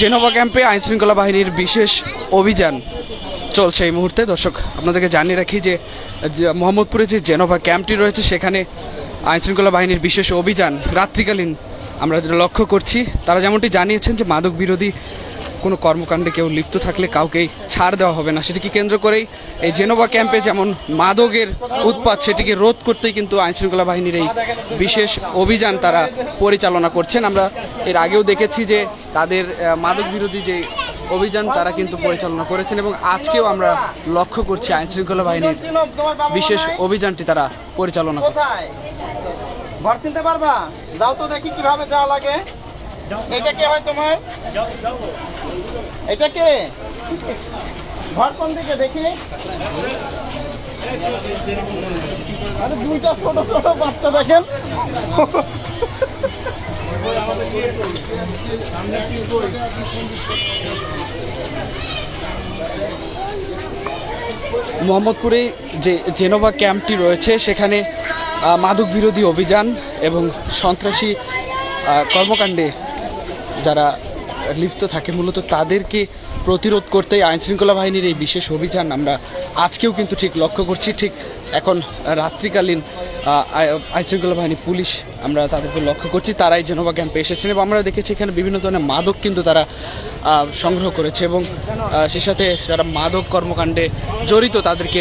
Genova ক্যাম্পে আইনশৃঙ্খলা বাহিনীর বিশেষ অভিযান চলছে এই মুহূর্তে। দর্শক, আপনাদেরকে জানিয়ে রাখি যে মোহাম্মদপুরে যে জেনোভা ক্যাম্পটি রয়েছে সেখানে আইনশৃঙ্খলা বাহিনীর বিশেষ অভিযান রাত্রিকালীন আমরা যেটা লক্ষ্য করছি। তারা যেমনটি জানিয়েছেন যে মাদক বিরোধী কোনো কর্মকাণ্ডে কেউ লিপ্ত থাকলে কাউকেই ছাড় দেওয়া হবে না। সেটিকে কেন্দ্র করেই এই জেনোভা ক্যাম্পে যেমন মাদকের উৎপাত সেটিকে রোধ করতেই কিন্তু আইনশৃঙ্খলা বাহিনীর এই বিশেষ অভিযান তারা পরিচালনা করছেন। আমরা এর আগেও দেখেছি যে তাদের মাদক বিরোধী যে অভিযান তারা কিন্তু পরিচালনা করেছেন এবং আজকেও আমরা লক্ষ্য করছি আইনশৃঙ্খলা বাহিনীর বিশেষ অভিযানটি তারা পরিচালনা করছে। ঘর চিনতে পারবা? যাও তো দেখি কিভাবে যাওয়া লাগে। এটা কে হয় তোমার? এটা কে? ঘর কোন দিকে দেখি? আরে দুইটা ছোট ছোট বাচ্চা দেখেন। মোহাম্মদপুরে যে জেনোভা ক্যাম্পটি রয়েছে সেখানে মাদক বিরোধী অভিযান এবং সন্ত্রাসী কর্মকাণ্ডে যারা লিপ্ত থাকে মূলত তাদেরকে প্রতিরোধ করতেই আইনশৃঙ্খলা বাহিনীর এই বিশেষ অভিযান আমরা আজকেও কিন্তু ঠিক লক্ষ্য করছি। ঠিক এখন রাত্রিকালীন আইনশৃঙ্খলা বাহিনী পুলিশ আমরা তাদেরকে লক্ষ্য করছি, তারাই জেনোভা ক্যাম্পে এসেছেন এবং আমরা দেখেছি এখানে বিভিন্ন ধরনের মাদক কিন্তু তারা সংগ্রহ করেছে এবং সেই সাথে যারা মাদক কর্মকাণ্ডে জড়িত তাদেরকে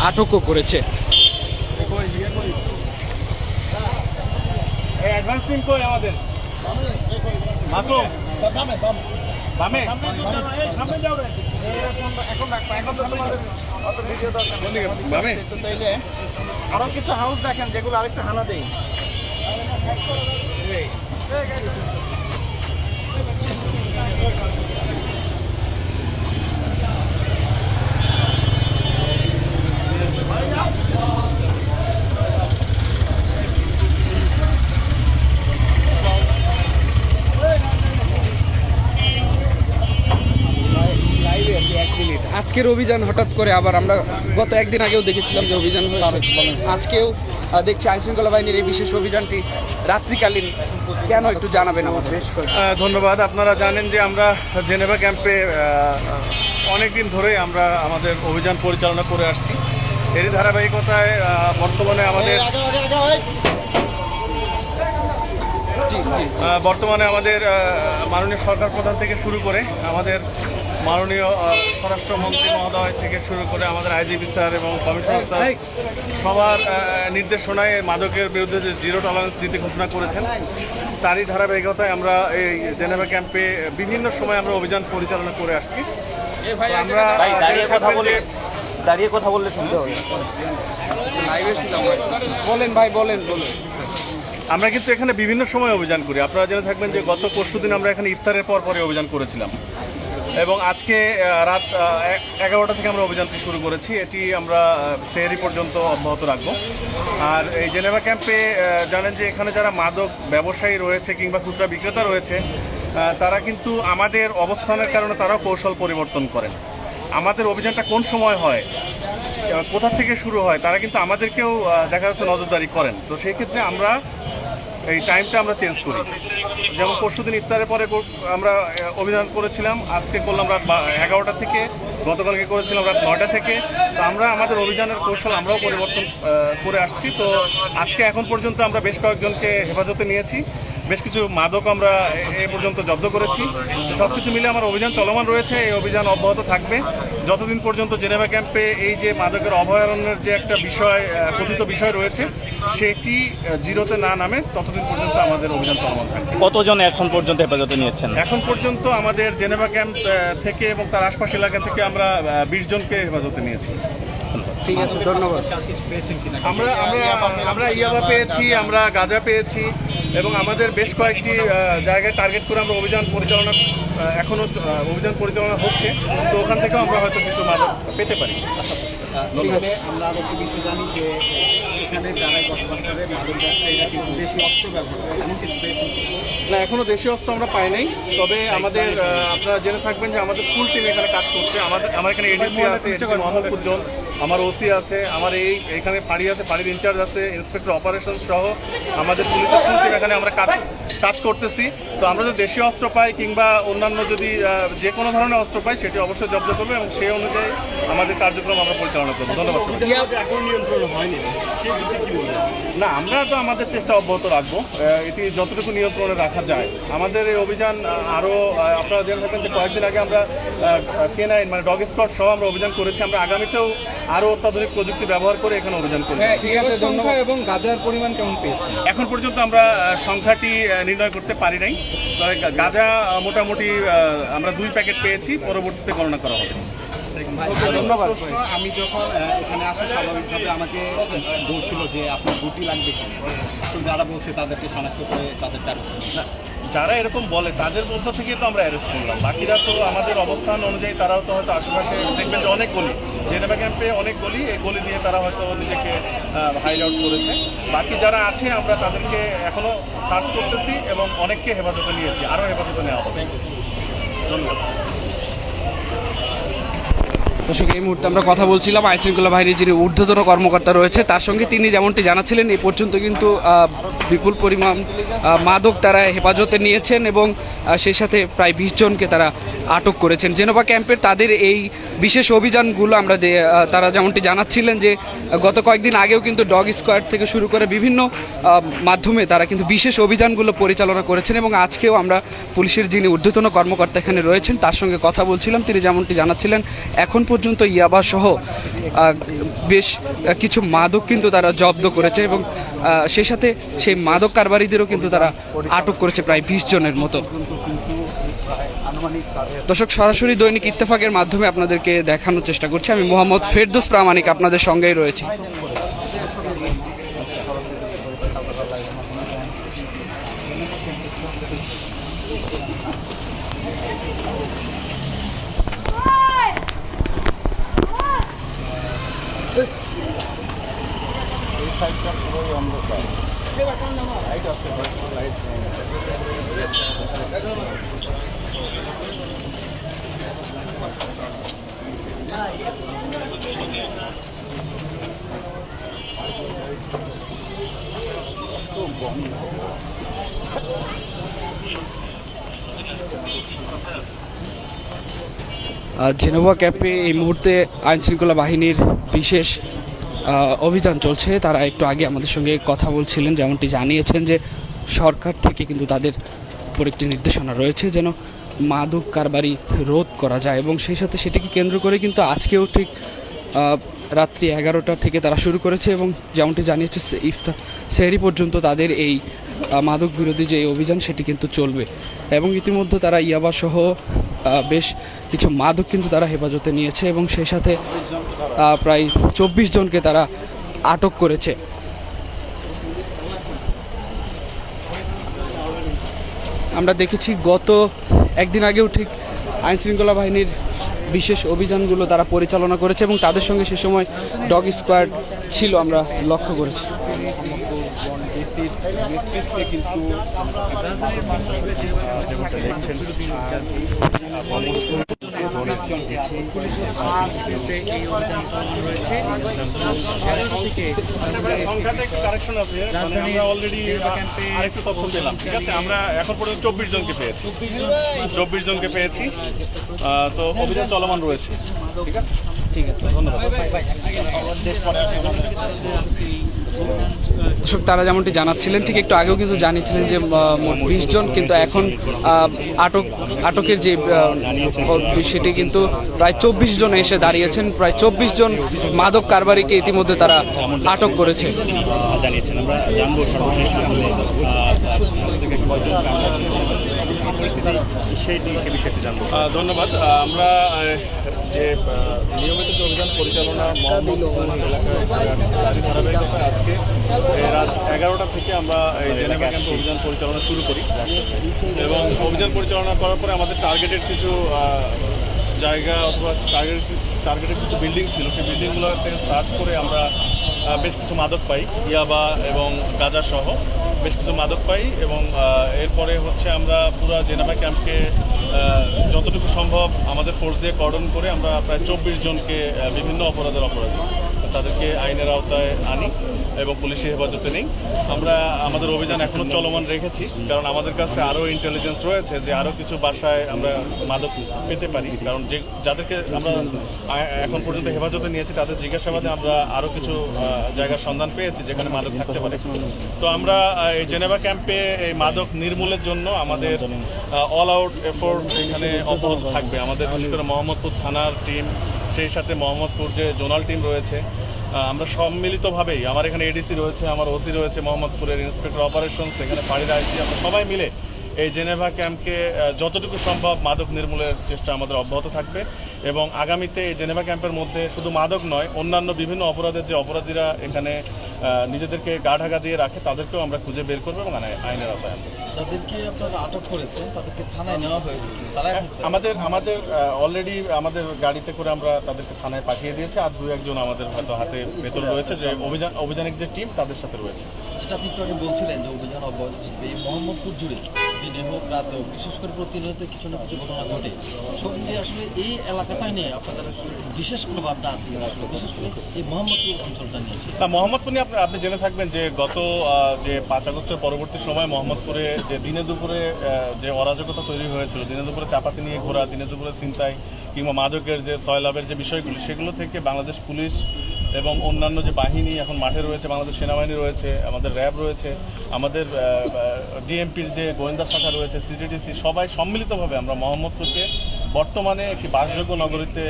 আটকও করেছে। আরো কিছু হাউস দেখেন যেগুলো আরেকটা হানা দেই। আজকের অভিযান হঠাৎ করে আবার আমরা গত একদিন আগেও দেখেছিলাম যে অভিযান হয়েছে, আজকেও দেখছি আইনশৃঙ্খলা বাহিনীর এই বিশেষ অভিযানটি রাত্রিকালীন কেন একটু জানাবেন আমাদের? ধন্যবাদ। আপনারা জানেন যে আমরা জেনেভা ক্যাম্পে অনেকদিন ধরেই আমরা আমাদের অভিযান পরিচালনা করে আসছি। এরই ধারাবাহিকতায় বর্তমানে আমাদের মাননীয় সরকার প্রধান থেকে শুরু করে আমাদের মাননীয় স্বরাষ্ট্রমন্ত্রী মহোদয় থেকে শুরু করে আমাদের আইজিপি স্যার এবং কমিশনার স্যার সবার নির্দেশনায় মাদকের বিরুদ্ধে যে জিরো টলারেন্স নীতি ঘোষণা করেছেন তারই ধারাবাহিকতায় আমরা এই জেনেভা ক্যাম্পে বিভিন্ন সময় আমরা অভিযান পরিচালনা করে আসছি। আমরা দাঁড়িয়ে কথা বললে শুনতে হবে। বলেন ভাই, বলেন। আমরা কিন্তু এখানে বিভিন্ন সময় অভিযান করি। আপনারা জেনে থাকবেন যে গত পরশুদিন আমরা এখানে ইফতারের পরে অভিযান করেছিলাম এবং আজকে রাত 11টা থেকে আমরা অভিযানটি শুরু করেছি। এটি আমরা সেহরি পর্যন্ত অব্যাহত রাখবো। আর এই জেনেভা ক্যাম্পে জানেন যে এখানে যারা মাদক ব্যবসায়ী রয়েছে কিংবা খুচরা বিক্রেতা রয়েছে তারা কিন্তু আমাদের অবস্থানের কারণে তারাও কৌশল পরিবর্তন করেন। আমাদের অভিযানটা কোন সময় হয়, কোথা থেকে শুরু হয়, তারা কিন্তু আমাদেরকেও দেখা যাচ্ছে নজরদারি করেন। তো সেই ক্ষেত্রে আমরা এই টাইমটা আমরা চেঞ্জ করি। যেমন পরশুদিন ইফতারের পরে আমরা অভিযান করেছিলাম, আজকে করলাম রাত 11টা থেকে, গতকালকে করেছিলাম রাত 9টা থেকে। তো আমরা আমাদের অভিযানের কৌশল আমরাও পরিবর্তন করে আসছি। তো আজকে এখন পর্যন্ত আমরা বেশ কয়েকজনকে হেফাজতে নিয়েছি, বেশ কিছু মাদক আমরা এ পর্যন্ত জব্দ করেছি। সব কিছু মিলে আমার অভিযান চলমান রয়েছে। এই অভিযান অব্যাহত থাকবে যতদিন পর্যন্ত জেনেভা ক্যাম্পে এই যে মাদকের অভয়ারণ্যের যে একটা বিষয় কথিত বিষয় রয়েছে সেটি জিরোতে না নামে ততদিন পর্যন্ত আমাদের অভিযান চলমান থাকবে। কতজন এখন পর্যন্ত হেফাজতে নিয়েছেন? এখন পর্যন্ত আমাদের জেনেভা ক্যাম্প থেকে এবং তার আশপাশ এলাকা থেকে আমরা 20 জনকে হেফাজতে নিয়েছি। ঠিক আছে, ধন্যবাদ। আমরা ইয়াবা পেয়েছি, আমরা গাঁজা পেয়েছি এবং আমাদের বেশ কয়েকটি জায়গায় টার্গেট করে আমরা অভিযান পরিচালনা হচ্ছে। তো ওখান থেকেও আমরা হয়তো কিছু মাদক পেতে পারি। আমরা আরো একটু বিষয় জানি যে এখানে যারাই বসবাস করে মাদক ব্যবসায়ীরা কিন্তু বেশি অস্ত্র ব্যবহার করে, এমন কিছু পেয়েছেন? না, এখনো দেশীয় অস্ত্র আমরা পাই নাই। তবে আমাদের আপনারা জেনে থাকবেন যে আমাদের ফুল টিম এখানে কাজ করছে। আমার এখানে এডিসি আছে, মোহাম্মদপুর জোন আমার ওসি আছে, আমার এইখানে ফাঁড়ি আছে, ফাঁড়ির ইনচার্জ আছে, ইন্সপেক্টর অপারেশন সহ আমাদের পুলিশের টিম এখানে আমরা কাজ করতেছি। তো আমরা যদি দেশীয় অস্ত্র পাই কিংবা অন্যান্য যদি যে কোনো ধরনের অস্ত্র পাই সেটি অবশ্যই জব্দ করবো এবং সেই অনুযায়ী আমাদের কার্যক্রম আমরা পরিচালনা করবো। ধন্যবাদ না, আমরা তো আমাদের চেষ্টা অব্যাহত রাখবো, এটি যতটুকু নিয়ন্ত্রণে রাখা যায়। আমাদের এই অভিযান আরও আপনারা জেনে থাকেন যে কয়েকদিন আগে আমরা K9 মানে ডগ স্কোয়াড সহ আমরা অভিযান করেছি। আমরা আগামীতেও আরও অত্যাধুনিক প্রযুক্তি ব্যবহার করে এখানে অভিযান করব। ঠিক আছে, ধন্যবাদ। এবং গাঁজার পরিমাণ কেমন পেয়েছি? এখন পর্যন্ত আমরা সংখ্যাটি নির্ণয় করতে পারি নাই, তবে গাঁজা মোটামুটি আমরা 2 প্যাকেট পেয়েছি, পরবর্তীতে গণনা করা হবে। ধন্যবাদ। আমি যখন এখানে আসি স্বাভাবিকভাবে আমাকে বলছিল যে আপনার গুটি লাগবে কিনা, তো যারা বলছে তাদেরকে শনাক্ত করে তাদেরকে না, যারা এরকম বলে তাদের মধ্য থেকে তো আমরা অ্যারেস্ট করলাম, বাকিরা তো আমাদের অবস্থান অনুযায়ী তারাও তো হয়তো আশেপাশে দেখবেন যে অনেক গলি, জেনেভা ক্যাম্পে অনেক গলি, এই গলি দিয়ে তারা হয়তো নিজেকে হাইড আউট করেছে। বাকি যারা আছে আমরা তাদেরকে এখনো সার্চ করতেছি এবং অনেককে হেফাজতে নিয়েছি, আরও হেফাজতে নেওয়া হবে। ধন্যবাদ। দর্শক, এই মুহূর্তে আমরা কথা বলছিলাম আইনশৃঙ্খলা বাহিনীর যিনি ঊর্ধ্বতন কর্মকর্তা রয়েছে তার সঙ্গে। তিনি যেমনটি জানাচ্ছিলেন এই পর্যন্ত কিন্তু বিপুল পরিমাণ মাদক তারা হেফাজতে নিয়েছেন এবং সেই সাথে প্রায় 20 জনকে তারা আটক করেছেন। জেনেভা ক্যাম্পের তাদের এই বিশেষ অভিযানগুলো আমরা তারা যেমনটি জানাচ্ছিলেন যে গত কয়েকদিন আগেও কিন্তু ডগ স্কোয়াড থেকে শুরু করে বিভিন্ন মাধ্যমে তারা কিন্তু বিশেষ অভিযানগুলো পরিচালনা করেছেন এবং আজকেও আমরা পুলিশের যিনি ঊর্ধ্বতন কর্মকর্তা এখানে রয়েছেন তার সঙ্গে কথা বলছিলাম। তিনি যেমনটি জানাচ্ছিলেন এখন পর্যন্ত ইয়াবা সহ বেশ কিছু মাদক কিন্তু তারা জব্দ করেছে এবং সেই সাথে সেই মাদক কারবারিদেরও কিন্তু তারা আটক করেছে প্রায় 20 জনের মতো। দর্শক, সরাসরি দৈনিক ইত্তেফাকের মাধ্যমে আপনাদেরকে দেখানোর চেষ্টা করছি। আমি মোহাম্মদ ফেরদৌস প্রামাণিক আপনাদের সঙ্গেই রয়েছি। জেনেভা ক্যাম্পে এই মুহূর্তে আইনশৃঙ্খলা বাহিনীর বিশেষ অভিযান চলছে। তারা একটু আগে আমাদের সঙ্গে কথা বলছিলেন, যেমনটি জানিয়েছেন যে সরকার থেকে কিন্তু তাদের উপর একটি নির্দেশনা রয়েছে যেন মাদক কারবারি রোধ করা যায় এবং সেই সাথে সেটিকে কেন্দ্র করে কিন্তু আজকেও ঠিক রাত্রি 11টা থেকে তারা শুরু করেছে এবং যেমনটি জানিয়েছে সেহরি পর্যন্ত তাদের এই মাদক বিরোধী যে অভিযান সেটি কিন্তু চলবে এবং ইতিমধ্যে তারা ইয়াবা সহ বেশ কিছু মাদক কিন্তু তারা হেফাজতে নিয়েছে এবং সেই সাথে প্রায় 24 জনকে তারা আটক করেছে। আমরা দেখেছি গত একদিন আগেও ঠিক আইনশৃঙ্খলা বাহিনীর বিশেষ অভিযানগুলো তারা পরিচালনা করেছে এবং তাদের সঙ্গে সে সময় ডগ স্কোয়াড ছিল, আমরা লক্ষ্য করেছি। নেতৃত্বে কিন্তু কারেকশন আছে, মানে আমরা অলরেডি আরেকটু তথ্য পেলাম। ঠিক আছে, আমরা এখন পর্যন্ত 24 জনকে পেয়েছি, 24 জনকে পেয়েছি। তো অভিযান চলমান রয়েছে। ঠিক আছে, ঠিক আছে, ধন্যবাদ। দর্শক, তারা যেমনটি জানাচ্ছিলেন ঠিক একটু আগেও কিন্তু জানিয়েছিলেন যে 20 জন কিন্তু এখন আটকের যে সেটি কিন্তু প্রায় 24 জন এসে দাঁড়িয়েছেন। প্রায় 24 জন মাদক কারবারিকে ইতিমধ্যে তারা আটক করেছে। জানিয়েছেন, আমরা জানবো সর্বশেষ বিষয়টি জানবো। ধন্যবাদ। আমরা যে নিয়মিত যে অভিযান পরিচালনা আজকে রাত 11টা থেকে আমরা এই জেনেভা ক্যাম্পে অভিযান পরিচালনা শুরু করি এবং অভিযান পরিচালনা করার পরে আমাদের টার্গেটেড কিছু জায়গা অথবা টার্গেটেড কিছু বিল্ডিং ছিল, সেই বিল্ডিংগুলোতে সার্চ করে আমরা বেশ কিছু মাদক পাই, ইয়াবা এবং গাঁজা সহ বেশ কিছু মাদক পাই এবং এরপরে হচ্ছে আমরা পুরো জেনেভা ক্যাম্পকে যত যতটুকু সম্ভব আমাদের ফোর্স দিয়ে কর্ডন করে আমরা প্রায় 24 জনকে বিভিন্ন অপরাধী তাদেরকে আইনের আওতায় আনি এবং পুলিশি হেফাজতে নিই। আমরা আমাদের অভিযান এখনো চলমান রেখেছি, কারণ আমাদের কাছে আরও ইন্টেলিজেন্স রয়েছে যে আরও কিছু বাসায় আমরা মাদক পেতে পারি, কারণ যাদেরকে আমরা এখন পর্যন্ত হেফাজতে নিয়েছি তাদের জিজ্ঞাসাবাদে আমরা আরও কিছু জায়গার সন্ধান পেয়েছি যেখানে মাদক থাকতে পারে। তো আমরা এই জেনেভা ক্যাম্পে এই মাদক নির্মূলের জন্য আমাদের অল আউট এফোর্ট এখানে অব্যাহত থাকবে। আমাদের বিশেষ করে মোহাম্মদপুর থানার টিম, সেই সাথে মোহাম্মদপুর যে জোনাল টিম রয়েছে, আমরা সম্মিলিতভাবেই, আমার এখানে এডিসি রয়েছে, আমার ওসি রয়েছে, মোহাম্মদপুরের ইন্সপেক্টর অপারেশনস, এখানে ফাঁড়ির আইসি, আমরা সবাই মিলে এই জেনেভা ক্যাম্পকে যতটুকু সম্ভব মাদক নির্মূলের চেষ্টা আমাদের অব্যাহত থাকবে। এবং আগামীতে এই জেনেভা ক্যাম্পের মধ্যে শুধু মাদক নয়, অন্যান্য বিভিন্ন অপরাধের যে অপরাধীরা এখানে নিজেদেরকে গা ঢাকা দিয়ে রাখে তাদেরকেও আমরা খুঁজে বের করবো এবং আইনের আওতায় আনবো। তাদেরকে আপনারা আটক করেছেন, তাদেরকে থানায় নেওয়া হয়েছে, তারা আমাদের অলরেডি আমাদের গাড়িতে করে আমরা তাদেরকে থানায় পাঠিয়ে দিয়েছি। আর 2-1 আমাদের হয়তো হাতে ভেতর রয়েছে, যে অভিযানিক যে টিম তাদের সাথে রয়েছে। যেটা আপনি একটু আগে বলছিলেন যে অভিযান অব্যাহত, এই মোহাম্মদপুর জুড়ে দিনে হোক রাতে হোক, বিশেষ করে প্রতিনিয়ত কিছু না কিছু ঘটনা ঘটে। সব মিলিয়ে আসলে এই এলাকাটাই নিয়ে আপনাদের বিশেষ কোনো ভাবনা আছে কিনা, আসলে বিশেষ করে এই মোহাম্মদপুর অঞ্চলটা নিয়ে? মোহাম্মদপুর নিয়ে আপনি জেনে থাকবেন যে গত যে 5 আগস্টের পরবর্তী সময় মোহাম্মদপুরে যে দিনে দুপুরে যে অরাজকতা তৈরি হয়েছিল, দিনে দুপুরে চাপাতি নিয়ে ঘোরা, দিনে দুপুরে ছিনতাই কিংবা মাদকের যে সয়লাভের যে বিষয়গুলি, সেগুলো থেকে বাংলাদেশ পুলিশ এবং অন্যান্য যে বাহিনী এখন মাঠে রয়েছে, বাংলাদেশ সেনাবাহিনী রয়েছে, আমাদের র্যাব রয়েছে, আমাদের ডিএমপির যে গোয়েন্দা শাখা রয়েছে, সিটিডিসি, সবাই সম্মিলিতভাবে আমরা মোহাম্মদপুরকে বর্তমানে একটি বাসযোগ্য নগরীতে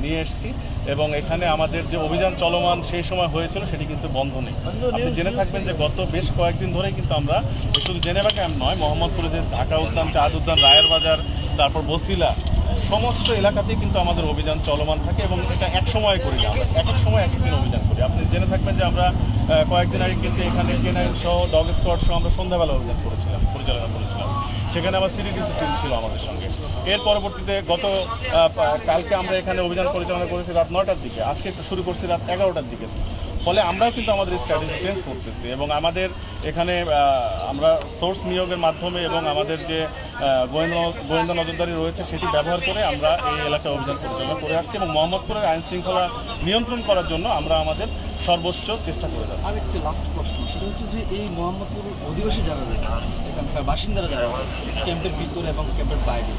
নিয়ে এসেছি। এবং এখানে আমাদের যে অভিযান চলমান সেই সময় হয়েছিল সেটি কিন্তু বন্ধ নেই। আপনি জেনে থাকবেন যে গত বেশ কয়েকদিন ধরেই কিন্তু আমরা শুধু জেনেভা ক্যাম্প নয়, মোহাম্মদপুরে যে ঢাকা উদ্যান, চাঁদ উদ্যান, রায়ের বাজার, তারপর বসিলা, সমস্ত এলাকাতেই কিন্তু আমাদের অভিযান চলমান থাকে। এবং এটা এক সময় করি না, আমরা এক এক সময় এক এক দিন অভিযান করি। আপনি জেনে থাকবেন যে আমরা কয়েকদিন আগে কিন্তু এখানে কেনাইল সহ, ডগ স্কোয়াড সহ আমরা সন্ধ্যাবেলা অভিযান পরিচালনা করেছিলাম। সেখানে আমার সিটিডিসি টিম ছিল আমাদের সঙ্গে। এর পরবর্তীতে কালকে আমরা এখানে অভিযান পরিচালনা করেছি রাত 9টার দিকে, আজকে শুরু করছি রাত 11টার দিকে। ফলে আমরাও কিন্তু আমাদের স্ট্র্যাটেজি চেঞ্জ করতেছি এবং আমাদের এখানে আমরা সোর্স নিয়োগের মাধ্যমে এবং আমাদের যে গোয়েন্দা নজরদারি রয়েছে সেটি ব্যবহার করে আমরা এই এলাকায় অভিযান পরিচালনা করে আসছি এবং মোহাম্মদপুরের আইন শৃঙ্খলা নিয়ন্ত্রণ করার জন্য আমরা আমাদের সর্বোচ্চ চেষ্টা করে যাচ্ছি। আর একটি লাস্ট প্রশ্ন, সেটা হচ্ছে যে এই মোহাম্মদপুর অধিবাসী যারা রয়েছে, এখানকার বাসিন্দারা যারা রয়েছে, ক্যাম্পের ভিতরে এবং ক্যাম্পের বাইরে,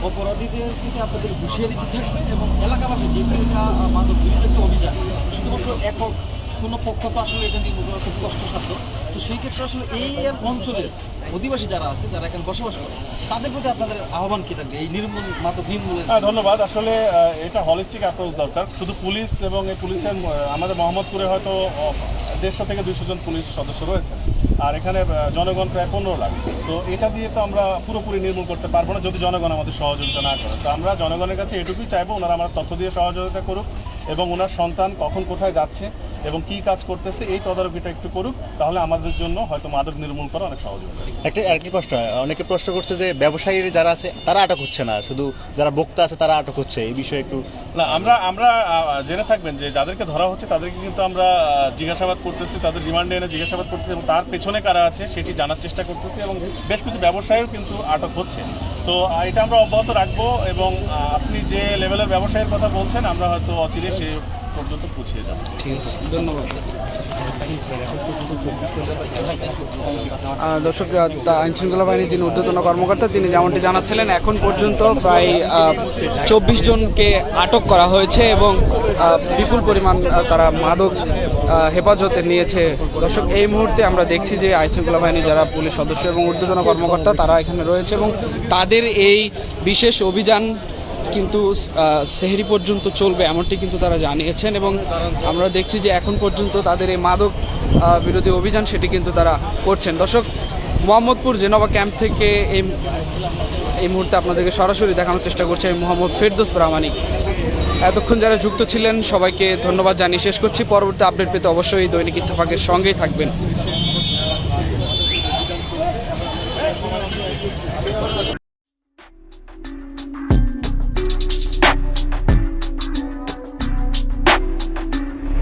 অপরাধীদের থেকে আপনাদের হুঁশিয়ারি দিতে থাকবে এবং এলাকাবাসী যেহেতু এটা মাদক বিরোধী একটা অভিযান, শুধুমাত্র একক কোনো পক্ষ তো আসলে এটা নির্মূল করা খুব কষ্টসাধ্য। তো সেই ক্ষেত্রে আসলে এই অঞ্চলের অধিবাসী যারা আছে, যারা এখানে বসবাস করে, তাদের প্রতি আপনাদের আহ্বান কি থাকবে এই মাদক নির্মূলের? ধন্যবাদ। আসলে এটা হলিস্টিক অ্যাপ্রোচ দরকার। শুধু পুলিশ এবং এই পুলিশের আমাদের মোহাম্মদপুরে হয়তো 150 থেকে 200 জন পুলিশ সদস্য রয়েছে, আর এখানে জনগণ প্রায় 15 লাখ। তো এটা দিয়ে তো আমরা পুরোপুরি নির্মূল করতে পারবো না যদি জনগণ আমাদের সহযোগিতা না করে। তো আমরা জনগণের কাছে এটুকুই চাইবো, ওনারা আমার তথ্য দিয়ে সহযোগিতা করুক এবং ওনার সন্তান কখন কোথায় যাচ্ছে এবং কি কাজ করতেছে এই তদারকিটা একটু করুক, তাহলে আমাদের জন্য হয়তো মাদক নির্মূল করা অনেক সহজ হবে। আরেকটি প্রশ্ন, অনেকে প্রশ্ন করছে যে ব্যবসায়ী যারা আছে তারা আটক হচ্ছে না, শুধু যারা বক্তা আছে তারা আটক হচ্ছে, এই বিষয়ে একটু? না, আমরা জেনে থাকবেন যে যাদেরকে ধরা হচ্ছে তাদেরকে কিন্তু আমরা জিজ্ঞাসাবাদ করতেছি, তাদের রিমান্ডে এনে জিজ্ঞাসাবাদ করতেছি এবং তার পেছনে কারা আছে সেটি জানার চেষ্টা করতেছি এবং বেশ কিছু ব্যবসায়ীও কিন্তু আটক হচ্ছে। তো এটা আমরা অব্যাহত রাখবো এবং আপনি যে লেভেলের ব্যবসায়ীর কথা বলছেন আমরা হয়তো অচিরে সে পর্যন্ত পৌঁছিয়ে যাবো। ঠিক আছে, ধন্যবাদ। দর্শক, আইনশৃঙ্খলা বাহিনীর যিনি ঊর্ধ্বতন কর্মকর্তা তিনি যেমনটি জানাচ্ছিলেন, এখন পর্যন্ত প্রায় 24 জনকে আটক করা হয়েছে এবং বিপুল পরিমাণ তারা মাদক হেফাজতে নিয়েছে। দর্শক, এই মুহূর্তে আমরা দেখছি যে আইনশৃঙ্খলা বাহিনী যারা পুলিশ সদস্য এবং ঊর্ধ্বতন কর্মকর্তা তারা এখানে রয়েছে এবং তাদের এই বিশেষ অভিযান কিন্তু সেহরি পর্যন্ত চলবে এমনটি কিন্তু তারা জানিয়েছেন এবং আমরা দেখছি যে এখন পর্যন্ত তাদের এই মাদক বিরোধী অভিযান সেটি কিন্তু তারা করছেন। দর্শক, মোহাম্মদপুর জেনেভা ক্যাম্প থেকে এই মুহূর্তে আপনাদেরকে সরাসরি দেখানোর চেষ্টা করছে মোহাম্মদ ফেরদৌস প্রামাণিক। এতক্ষণ যারা যুক্ত ছিলেন সবাইকে ধন্যবাদ জানিয়ে শেষ করছি। পরবর্তী আপডেট পেতে অবশ্যই দৈনিক ইত্তেফাকের সঙ্গেই থাকবেন।